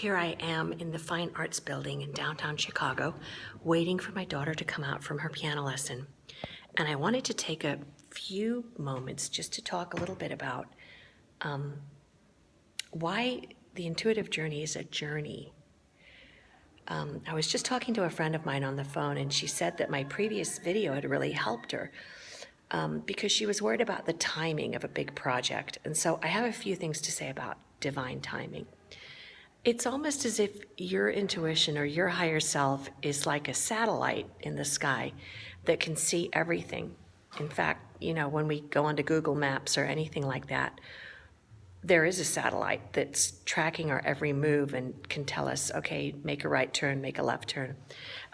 Here I am in the Fine Arts Building in downtown Chicago, waiting for my daughter to come out from her piano lesson. And I wanted to take a few moments just to talk a little bit about why the intuitive journey is a journey. I was just talking to a friend of mine on the phone, and she said that my previous video had really helped her because she was worried about the timing of a big project. And so I have a few things to say about divine timing. It's almost as if your intuition or your higher self is like a satellite in the sky that can see everything. In fact, when we go onto Google Maps or anything like that, there is a satellite that's tracking our every move and can tell us, okay, make a right turn, make a left turn.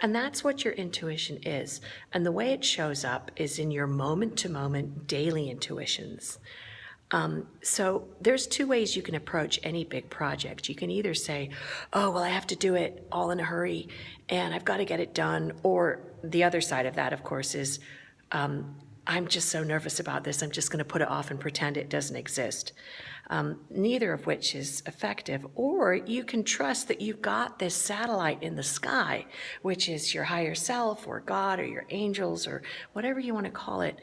And that's what your intuition is. And the way it shows up is in your moment-to-moment daily intuitions. So there's two ways you can approach any big project. You can either say, oh, well, I have to do it all in a hurry and I've got to get it done. Or the other side of that, of course, is I'm just so nervous about this, I'm just going to put it off and pretend it doesn't exist. Neither of which is effective. Or you can trust that you've got this satellite in the sky, which is your higher self or God or your angels or whatever you want to call it,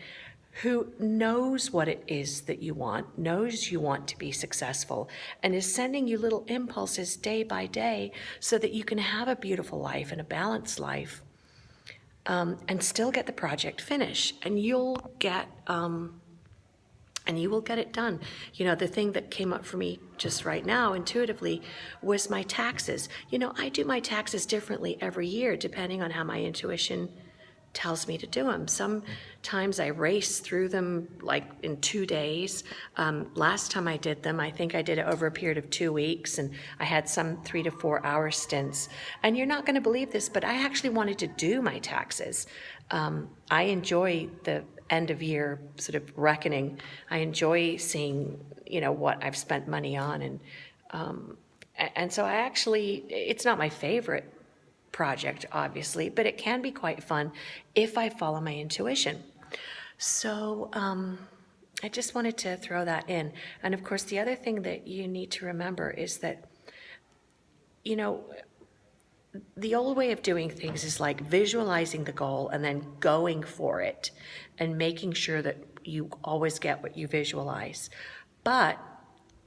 who knows what it is that you want, knows you want to be successful, and is sending you little impulses day by day so that you can have a beautiful life and a balanced life, and still get the project finished. And you will get it done. The thing that came up for me just right now intuitively was my taxes. I do my taxes differently every year depending on how my intuition tells me to do them. Sometimes I race through them like in 2 days. Last time I did them, I think I did it over a period of 2 weeks, and I had some 3 to 4 hour stints. And you're not going to believe this, but I actually wanted to do my taxes. I enjoy the end of year sort of reckoning. I enjoy seeing, what I've spent money on, and so it's not my favorite project, obviously, but it can be quite fun if I follow my intuition. So I just wanted to throw that in. And of course, the other thing that you need to remember is that, the old way of doing things is like visualizing the goal and then going for it and making sure that you always get what you visualize. But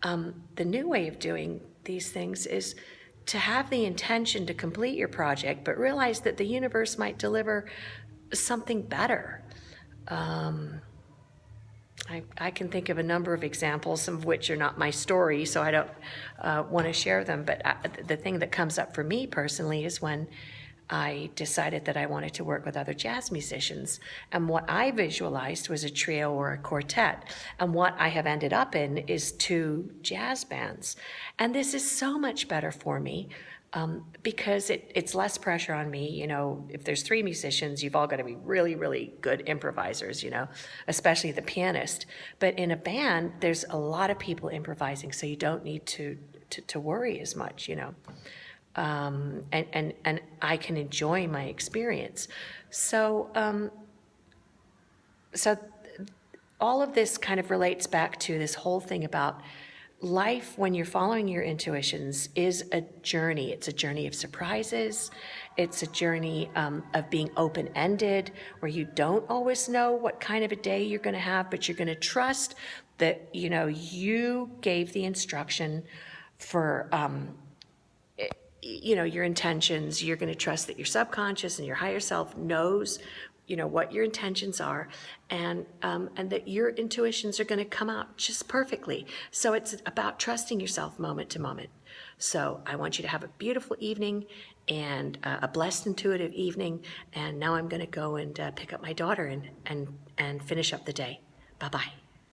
the new way of doing these things is to have the intention to complete your project, but realize that the universe might deliver something better. I can think of a number of examples, some of which are not my story, so I don't want to share them. But the thing that comes up for me personally is when I decided that I wanted to work with other jazz musicians. And what I visualized was a trio or a quartet. And what I have ended up in is 2 jazz bands. And this is so much better for me because it's less pressure on me. If there's 3 musicians, you've all got to be really, really good improvisers, especially the pianist. But in a band, there's a lot of people improvising, so you don't need to worry as much, and I can enjoy my experience. So all of this kind of relates back to this whole thing about life when you're following your intuitions is a journey. It's a journey of surprises. It's a journey of being open-ended, where you don't always know what kind of a day you're going to have, but you're going to trust that, you gave the instruction for your intentions. You're going to trust that your subconscious and your higher self knows, what your intentions are, and that your intuitions are going to come out just perfectly. So it's about trusting yourself moment to moment. So I want you to have a beautiful evening and a blessed intuitive evening. And now I'm going to go and pick up my daughter and finish up the day. Bye-bye.